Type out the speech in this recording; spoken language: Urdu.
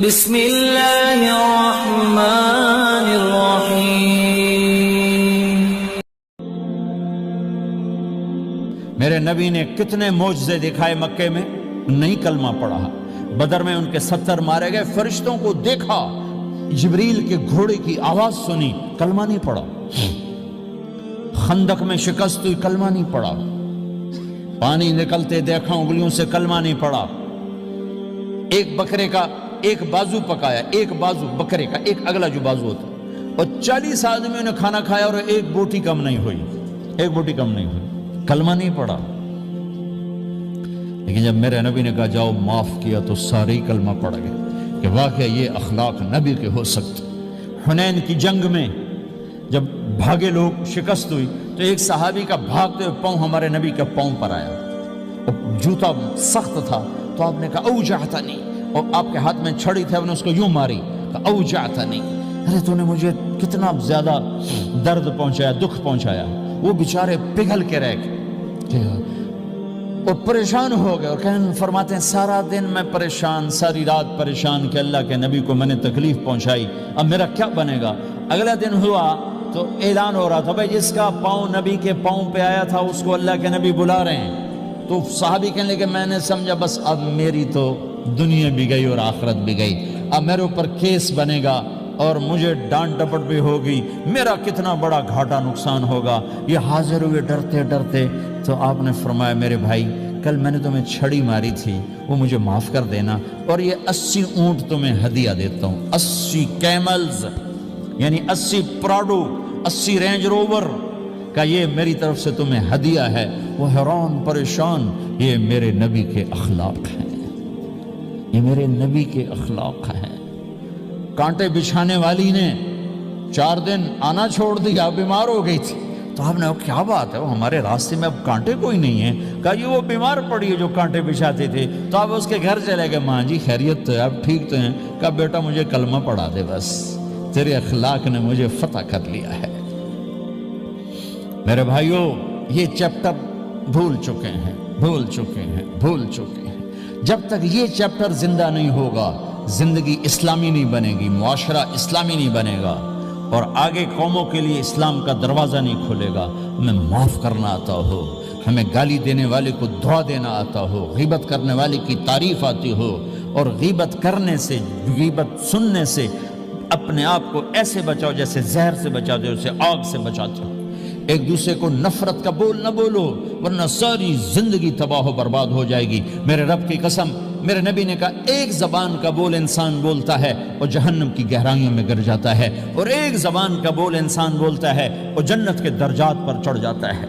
بسم اللہ الرحمن الرحیم۔ میرے نبی نے کتنے معجزے دکھائے مکے میں، نہیں کلمہ پڑھا۔ بدر میں ان کے 70 مارے گئے، فرشتوں کو دیکھا، جبریل کے گھوڑے کی آواز سنی، کلمہ نہیں پڑھا۔ خندق میں شکست ہوئی، کلمہ نہیں پڑھا۔ پانی نکلتے دیکھا، انگلیوں سے کلمہ نہیں پڑھا۔ ایک بکرے کا ایک بازو پکایا، ایک بازو بکرے کا، ایک اگلا جو بازو ہوتا، اور 40 آدمیوں نے کھانا کھایا اور ایک بوٹی کم نہیں ہوئی، ایک بوٹی کم نہیں ہوئی، کلمہ نہیں پڑھا۔ لیکن جب میرے نبی نے کہا جاؤ معاف کیا تو سارے ہی کلمہ پڑھ گئے کہ واقعہ یہ اخلاق نبی کے ہو سکتے۔ حنین کی جنگ میں جب بھاگے لوگ، شکست ہوئی، تو ایک صحابی کا بھاگتے ہوئے پاؤں ہمارے نبی کے پاؤں پر آیا، اور جوتا سخت تھا، تو آپ نے کہا اوجعتنی، اور آپ کے ہاتھ میں چھڑی تھی، آپ نے اس کو یوں ماری، کہا اوجعتنی، ارے تو نے مجھے کتنا زیادہ درد پہنچایا، دکھ پہنچایا۔ وہ بیچارے پگھل کے رہ گئے اور پریشان ہو گئے، اور فرماتے ہیں سارا دن میں پریشان، ساری رات پریشان کہ اللہ کے نبی کو میں نے تکلیف پہنچائی، اب میرا کیا بنے گا۔ اگلا دن ہوا تو اعلان ہو رہا تھا بھائی جس کا پاؤں نبی کے پاؤں پہ آیا تھا اس کو اللہ کے نبی بلا رہے ہیں۔ تو صحابی کہنے لگے میں نے سمجھا بس اب میری تو دنیا بھی گئی اور آخرت بھی گئی، اب میرے اوپر کیس بنے گا اور مجھے ڈانٹ ڈپٹ بھی ہوگی، میرا کتنا بڑا گھاٹا نقصان ہوگا۔ یہ حاضر ہوئے ڈرتے ڈرتے، تو آپ نے فرمایا میرے بھائی کل میں نے تمہیں چھڑی ماری تھی، وہ مجھے معاف کر دینا، اور یہ 80 اونٹ تمہیں ہدیہ دیتا ہوں، 80 کیملز یعنی 80 پراڈو، 80 رینج روور کا یہ میری طرف سے تمہیں ہدیہ ہے۔ وہ حیران پریشان، یہ میرے نبی کے اخلاق ہیں، یہ میرے نبی کے اخلاق ہیں۔ کانٹے بچھانے والی نے 4 دن آنا چھوڑ دیا، بیمار ہو گئی تھی، تو آپ نے کہا کیا بات ہے، وہ ہمارے راستے میں اب کانٹے کوئی نہیں ہیں، کہا یہ وہ بیمار پڑی ہے جو کانٹے بچھاتے تھے۔ تو آپ اس کے گھر چلے گئے، ماں جی خیریت تو ہے، آپ ٹھیک تو ہیں؟ کہا بیٹا مجھے کلمہ پڑھا دے، بس تیرے اخلاق نے مجھے فتح کر لیا ہے۔ میرے بھائیوں یہ چیپٹر بھول چکے ہیں، بھول چکے ہیں، بھول چکے ہیں۔ جب تک یہ چیپٹر زندہ نہیں ہوگا، زندگی اسلامی نہیں بنے گی، معاشرہ اسلامی نہیں بنے گا، اور آگے قوموں کے لیے اسلام کا دروازہ نہیں کھلے گا۔ ہمیں معاف کرنا آتا ہو، ہمیں گالی دینے والے کو دعا دینا آتا ہو، غیبت کرنے والے کی تعریف آتی ہو، اور غیبت کرنے سے، غیبت سننے سے اپنے آپ کو ایسے بچاؤ جیسے زہر سے بچاتے ہو، اسے آگ سے بچاتے ہو۔ ایک دوسرے کو نفرت کا بول نہ بولو، ورنہ ساری زندگی تباہ و برباد ہو جائے گی۔ میرے رب کی قسم، میرے نبی نے کہا ایک زبان کا بول انسان بولتا ہے اور جہنم کی گہرائیوں میں گر جاتا ہے، اور ایک زبان کا بول انسان بولتا ہے اور جنت کے درجات پر چڑھ جاتا ہے۔